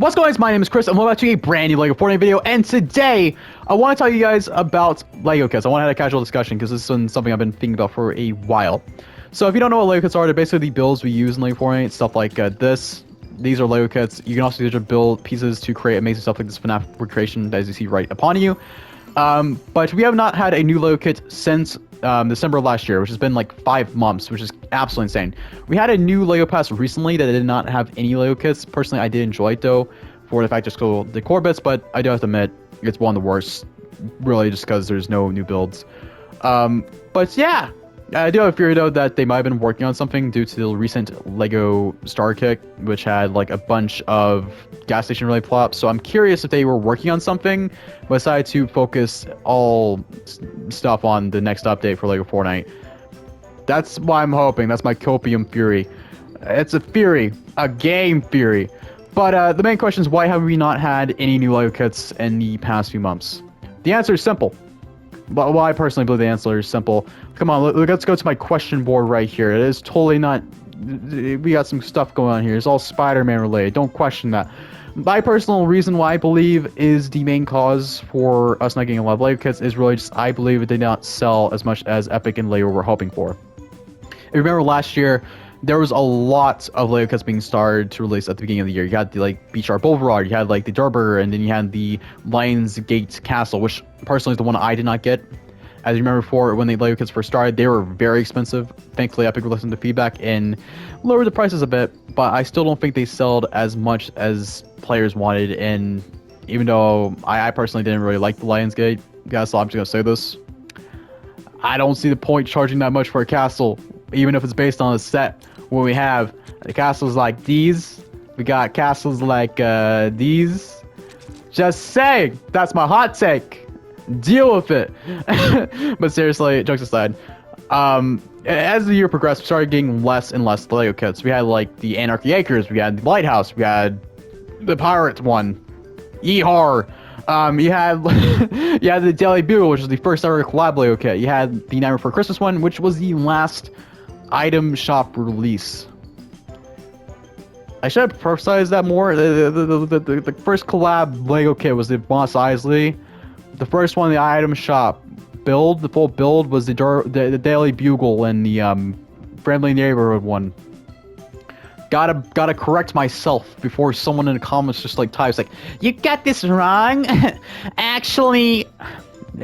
What's going on? My name is Chris, and welcome back to a brand new Lego Fortnite video. And today, I want to tell you guys about Lego kits. I want to have a casual discussion because this is something I've been thinking about for a while. So if you don't know what Lego kits are, they're basically the builds we use in Lego Fortnite. Stuff like this. These are Lego kits. You can also use your build pieces to create amazing stuff like this FNAF recreation, as you see right upon you. But we have not had a new Lego kit since December of last year, which has been like 5 months, which is absolutely insane. We had a new Lego pass recently that did not have any Lego kits. Personally, I did enjoy it though, for the fact just go the core bits, but I do have to admit it's one of the worst, really, just because there's no new builds. But yeah, I do have a theory though that they might have been working on something due to the recent Lego Star Kick, which had like a bunch of gas station related plops. So I'm curious if they were working on something, but decided to focus all stuff on the next update for Lego Fortnite. That's why I'm hoping. That's my copium theory. It's a theory, a game theory. But the main question is, why have we not had any new Lego kits in the past few months? The answer is simple. Well, I personally believe the answer is simple. Come on, let's go to my question board right here. It is totally not... We got some stuff going on here. It's all Spider-Man related. Don't question that. My personal reason why I believe is the main cause for us not getting a lot of Lego kits is really just I believe it did not sell as much as Epic and Lego were hoping for. If you remember last year, there was a lot of Lego kits being started to release at the beginning of the year. You had the Beachside Boulevard, you had like the Durr, and then you had the Lions Gate Castle, which personally is the one I did not get. As you remember before, when the Lego kits first started, they were very expensive. Thankfully, Epic listened to feedback and lowered the prices a bit, but I still don't think they sold as much as players wanted. And even though I personally didn't really like the Lions Gate Castle, I'm just gonna say this: I don't see the point charging that much for a castle, even if it's based on a set. When we have the castles like these, we got castles like these. Just saying, that's my hot take. Deal with it. But seriously, jokes aside, as the year progressed, we started getting less and less Lego kits. We had like the Anarchy Acres, we had the Lighthouse, we had the Pirates one, Yeehar. You had you had the Daily Bugle, which was the first ever collab Lego kit. You had the Night Before Christmas one, which was the last item shop release. I should have emphasized that more. The first collab Lego kit was the Boss Isley. The first one, the item shop build, the full build, was the Daily Bugle and the Friendly Neighborhood one. Gotta correct myself before someone in the comments just like types like, "You got this wrong." Actually,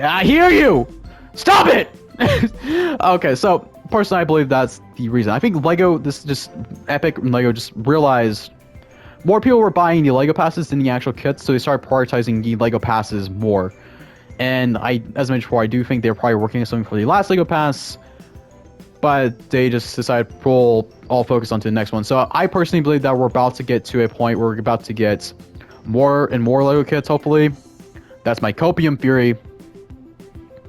I hear you. Stop it. Okay, so personally, I believe that's the reason. I think Epic and Lego just realized more people were buying the Lego passes than the actual kits, so they started prioritizing the Lego passes more. And as I mentioned before, I do think they're probably working on something for the last Lego pass, but they just decided to pull all focus onto the next one. So I personally believe that we're about to get to a point where we're about to get more and more Lego kits, hopefully. That's my copium theory.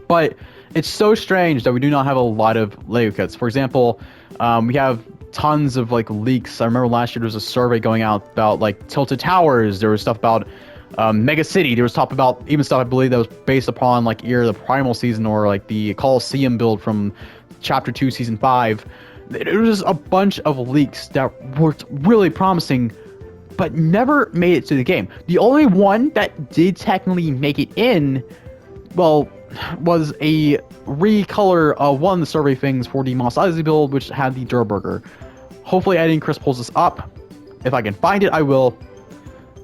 But it's so strange that we do not have a lot of Lego kits. For example, we have tons of like leaks. I remember last year there was a survey going out about like Tilted Towers. There was stuff about Mega City. There was talk about even stuff I believe that was based upon like either the Primal season or like the Coliseum build from Chapter 2 Season 5. There was a bunch of leaks that looked really promising, but never made it to the game. The only one that did technically make it in, well, was a recolor of one of the survey things for the Mos Eisley build, which had the Durr Burger. Hopefully, Eddie and Chris pulls this up. If I can find it, I will,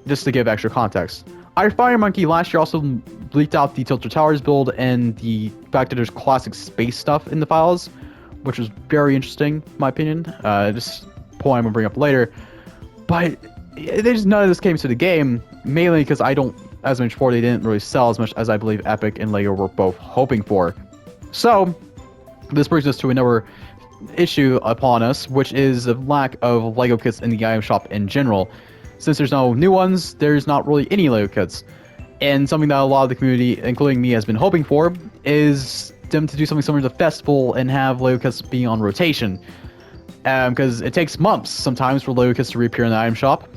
just to give extra context. Our Fire Monkey last year also leaked out the Tilted Towers build and the fact that there's classic space stuff in the files, which was very interesting, in my opinion. Just a point I'm gonna bring up later. But there's none of this came to the game, mainly because I don't, as mentioned before, they didn't really sell as much as I believe Epic and Lego were both hoping for. So, this brings us to another issue upon us, which is the lack of Lego kits in the item shop in general. Since there's no new ones, there's not really any Lego kits. And something that a lot of the community, including me, has been hoping for is them to do something similar to the festival and have Lego kits be on rotation. Because it takes months sometimes for Lego kits to reappear in the item shop,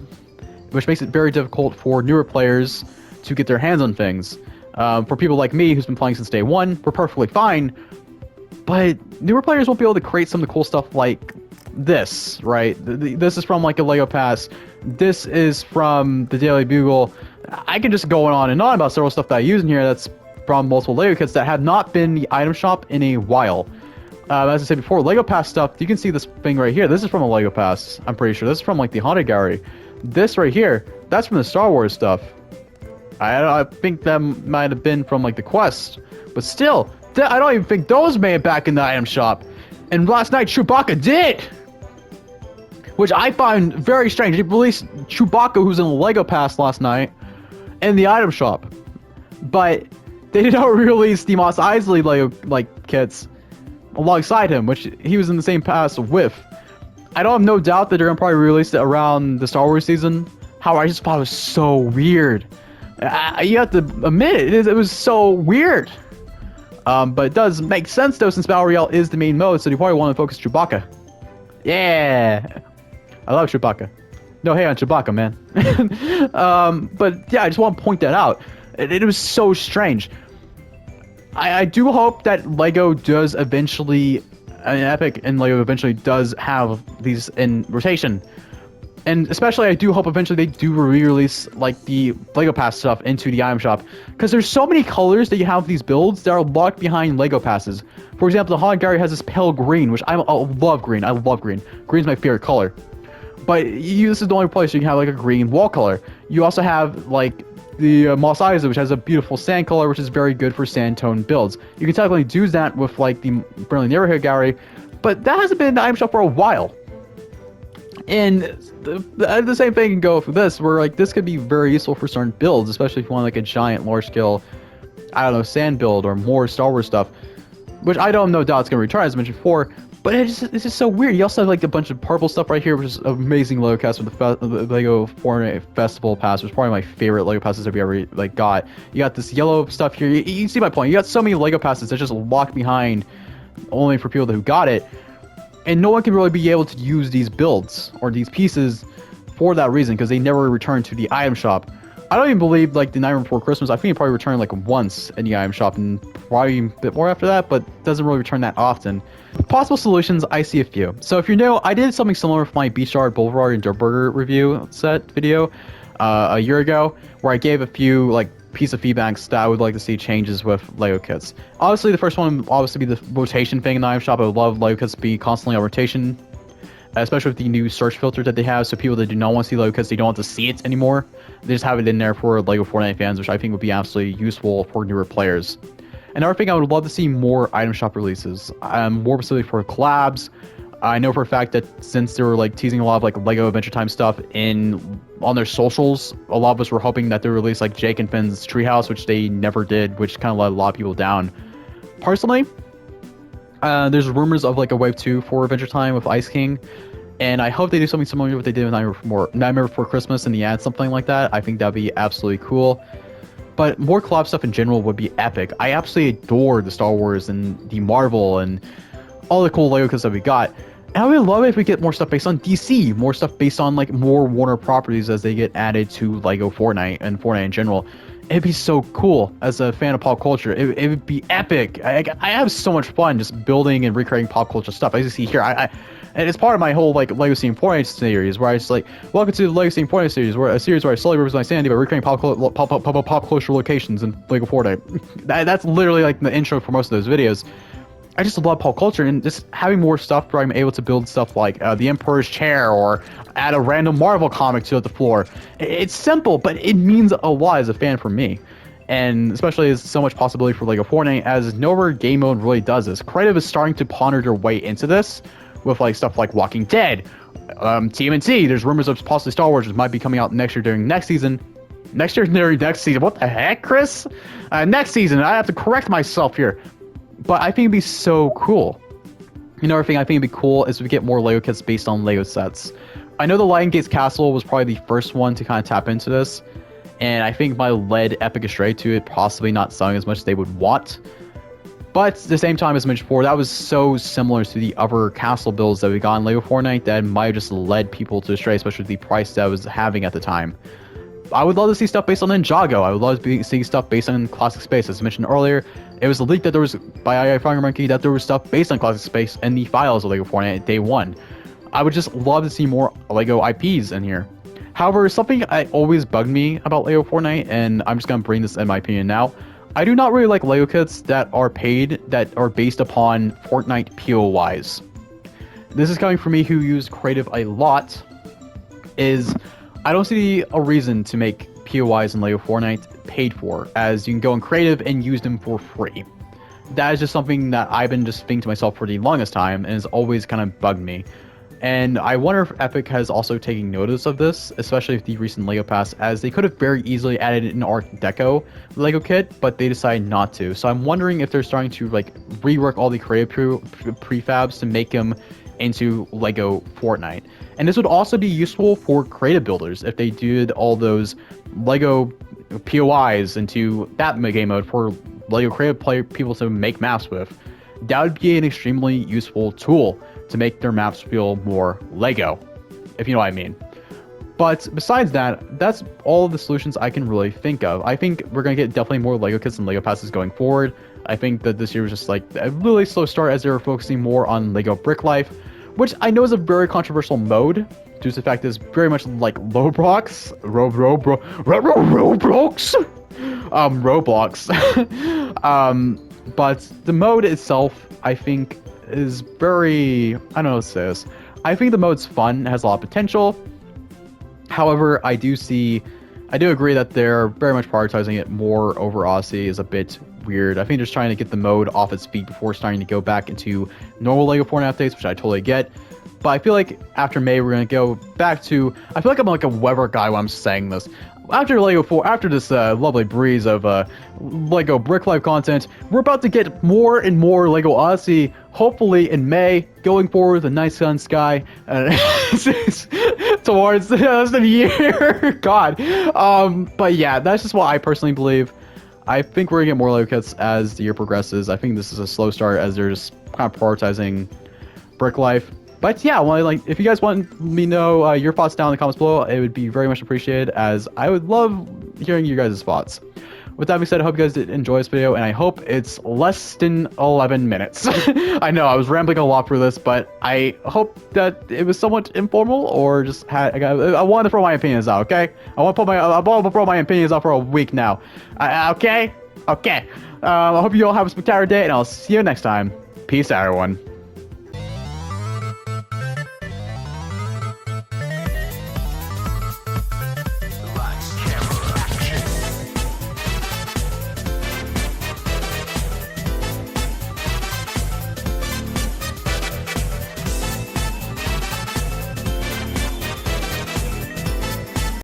which makes it very difficult for newer players to get their hands on things. For people like me who's been playing since day one, we're perfectly fine, but newer players won't be able to create some of the cool stuff like this, right? This is from like a Lego Pass. This is from the Daily Bugle. I can just go on and on about several stuff that I use in here that's from multiple Lego kits that have not been the item shop in a while. As I said before, Lego Pass stuff, you can see this thing right here. This is from a Lego Pass, I'm pretty sure. This is from like the Haunted Gallery. This right here, that's from the Star Wars stuff. I think that might have been from like the Quest. But still, I don't even think those made it back in the item shop. And last night, Chewbacca did! Which I find very strange. They released Chewbacca, who's in the Lego Pass last night, in the item shop. But they did not release the Mos Eisley Lego kits alongside him, which he was in the same pass with. I don't have no doubt that they're gonna probably release it around the Star Wars season. However, I just thought it was so weird. You have to admit it was so weird. But it does make sense though, since Battle Royale is the main mode, so you probably want to focus Chewbacca. Yeah, I love Chewbacca. No hate on Chewbacca, man. But yeah, I just want to point that out. It was so strange. I do hope that Lego does eventually, Epic and Lego eventually does have these in rotation. And especially I do hope eventually they do re-release like the Lego Pass stuff into the item shop. Because there's so many colors that you have these builds that are locked behind Lego Passes. For example, the Haunted Gallery has this pale green, which I love green. I love green. Green's my favorite color. But this is the only place you can have like a green wall color. You also have like the Mos Eisley, which has a beautiful sand color, which is very good for sand tone builds. You can technically do that with like the Burnley Neighborhood Gallery, but that hasn't been in the item shop for a while. And the same thing can go for this, where like this could be very useful for certain builds, especially if you want like a giant, large scale, I don't know, sand build or more Star Wars stuff, which I don't know doubt it's gonna return as I mentioned before. But it's just so weird. You also have like a bunch of purple stuff right here, which is amazing Lego cast with the Lego Fortnite Festival Pass, which is probably my favorite Lego passes that we ever like got. You got this yellow stuff here. You see my point. You got so many Lego passes that just locked behind only for people who got it. And no one can really be able to use these builds or these pieces for that reason, because they never return to the item shop. I don't even believe like the Nightmare Before Christmas. I think it probably returned like once in the item shop and probably a bit more after that, but doesn't really return that often. Possible solutions, I see a few. So if you know, I did something similar with my Beachside, Boulevard, and Durr review set video a year ago, where I gave a few like piece of feedbacks that I would like to see changes with Lego kits. Obviously, the first one would obviously be the rotation thing in the item shop. I would love Lego kits to be constantly on rotation, especially with the new search filter that they have. So people that do not want to see Lego kits, they don't want to see it anymore. They just have it in there for Lego Fortnite fans, which I think would be absolutely useful for newer players. Another thing, I would love to see more item shop releases, more specifically for collabs. I know for a fact that since they were like teasing a lot of like Lego Adventure Time stuff on their socials, a lot of us were hoping that they would release like Jake and Finn's Treehouse, which they never did, which kind of let a lot of people down. Personally, there's rumors of like a Wave 2 for Adventure Time with Ice King, and I hope they do something similar to what they did with Nightmare Before Christmas and they add something like that. I think that'd be absolutely cool. But more collab stuff in general would be epic. I absolutely adore the Star Wars and the Marvel and all the cool Lego kits that we got. And I would love it if we get more stuff based on DC, more stuff based on like more Warner properties as they get added to Lego Fortnite and Fortnite in general. It'd be so cool as a fan of pop culture. It would be epic. I have so much fun just building and recreating pop culture stuff. As you see here, and it's part of my whole like Legacy and Fortnite series, where I just like, welcome to the Legacy and Fortnite series, where I slowly represent my sanity by recreating pop culture locations in Lego Fortnite. That's literally like the intro for most of those videos. I just love pop culture, and just having more stuff where I'm able to build stuff like the Emperor's Chair or add a random Marvel comic to the floor. It's simple, but it means a lot as a fan for me. And especially as so much possibility for Lego Fortnite, as no other game mode really does this. Creative is starting to ponder their way into this with like stuff like Walking Dead, TMNT. There's rumors of possibly Star Wars, which might be coming out next year during next season. Next year during next season. What the heck, Chris? Next season. I have to correct myself here. But I think it'd be so cool. Another thing I think it'd be cool is if we get more Lego kits based on Lego sets. I know the Lion Gates Castle was probably the first one to kind of tap into this, and I think my led Epic astray to it possibly not selling as much as they would want. But at the same time, as mentioned before, that was so similar to the other castle builds that we got in Lego Fortnite that might have just led people to astray, especially the price that I was having at the time. I would love to see stuff based on Ninjago. I would love to see stuff based on Classic Space. As mentioned earlier, it was leaked that there was, by Fire Monkey, that there was stuff based on Classic Space and the files of Lego Fortnite at day one. I would just love to see more Lego IPs in here. However, something I always bugged me about Lego Fortnite, and I'm just gonna bring this in my opinion now. I do not really like Lego kits that are paid, that are based upon Fortnite POIs. This is coming from me who use creative a lot, is I don't see a reason to make POIs in Lego Fortnite paid for, as you can go in creative and use them for free. That is just something that I've been just thinking to myself for the longest time, and has always kind of bugged me. And I wonder if Epic has also taken notice of this, especially with the recent Lego Pass, as they could have very easily added an Art Deco Lego kit, but they decided not to. So I'm wondering if they're starting to like rework all the creative prefabs to make them into Lego Fortnite. And this would also be useful for creative builders if they did all those Lego POIs into that game mode for Lego creative people to make maps with. That would be an extremely useful tool to make their maps feel more Lego, if you know what I mean. But besides that, that's all of the solutions I can really think of. I think we're going to get definitely more Lego kits and Lego passes going forward. I think that this year was just like a really slow start as they were focusing more on Lego Brick Life, which I know is a very controversial mode due to the fact that it's very much like Roblox. But the mode itself, I think, is very, I don't know what to say this. I think the mode's fun, has a lot of potential. However, I do agree that they're very much prioritizing it more over Odyssey is a bit weird. I think they're just trying to get the mode off its feet before starting to go back into normal Lego Fortnite updates, which I totally get. But I feel like after May, we're going to go back to, I feel like I'm like a weather guy when I'm saying this. After this lovely breeze of Lego Brick Life content, we're about to get more and more Lego Odyssey, hopefully in May, going forward with a nice sun sky towards the end of the year. God. But yeah, that's just what I personally believe. I think we're going to get more Lego kits as the year progresses. I think this is a slow start as they're just kind of prioritizing Brick Life. But yeah, well, like, if you guys want me to know your thoughts down in the comments below, it would be very much appreciated, as I would love hearing your guys' thoughts. With that being said, I hope you guys did enjoy this video, and I hope it's less than 11 minutes. I know, I was rambling a lot through this, but I hope that it was somewhat informal, or just I wanted to throw my opinions out, okay? I want to throw my opinions out for a week now. Okay? Okay. I hope you all have a spectacular day, and I'll see you next time. Peace out, everyone.